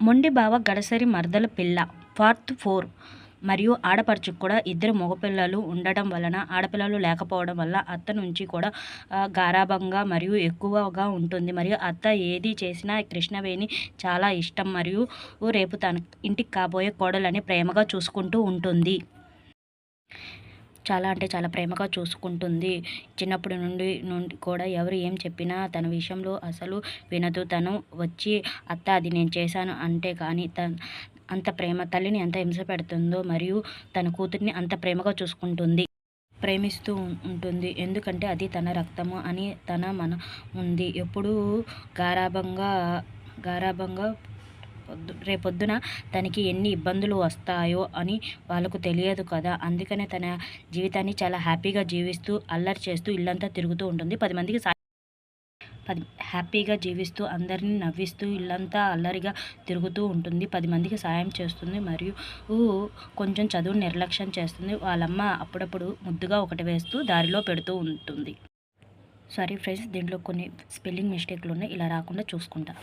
మొండి బావ గడసరి మరదల పిల్ల పార్ట్ 4. మరియు ఆడపడుచుకు కూడా ఇద్దరు మగపిల్లలు ఉండడం వలన ఆడపిల్లలు లేకపోవడం వల్ల అత్త నుంచి కూడా గారాబంగా మరియు ఎక్కువగా ఉంటుంది. మరియు అత్త ఏది చేసినా కృష్ణవేణి చాలా ఇష్టం మరియు రేపు తన ఇంటికి కాబోయే కోడలని ప్రేమగా చూసుకుంటూ ఉంటుంది. చాలా అంటే చాలా ప్రేమగా చూసుకుంటుంది. చిన్నప్పటి నుండి కూడా ఎవరు ఏం చెప్పినా తన విషయంలో అసలు వినదు. తను వచ్చి అత్త అది నేను చేశాను అంటే కానీ అంత ప్రేమ, తల్లిని ఎంత హింస పెడుతుందో మరియు తన కూతుర్ని అంత ప్రేమగా చూసుకుంటుంది, ప్రేమిస్తూ ఉంటుంది. ఎందుకంటే అది తన రక్తము అని తన మన ఉంది. ఎప్పుడూ గారాబంగా రేపొద్దున తనకి ఎన్ని ఇబ్బందులు వస్తాయో అని వాళ్ళకు తెలియదు కదా. అందుకనే తన జీవితాన్ని చాలా హ్యాపీగా జీవిస్తూ అల్లరి చేస్తూ ఇల్లంతా తిరుగుతూ ఉంటుంది. 10 మందికి హ్యాపీగా జీవిస్తూ అందరినీ నవ్విస్తూ ఇల్లంతా అల్లరిగా తిరుగుతూ ఉంటుంది. 10 మందికి సాయం చేస్తుంది మరియు కొంచెం చదువు నిర్లక్ష్యం చేస్తుంది. వాళ్ళమ్మ అప్పుడప్పుడు ముద్దుగా ఒకటి వేస్తూ దారిలో పెడుతూ ఉంటుంది. సారీ ఫ్రెండ్స్, దీంట్లో కొన్ని స్పెల్లింగ్ మిస్టేక్లు ఉన్నాయి, ఇలా రాకుండా చూసుకుంటా.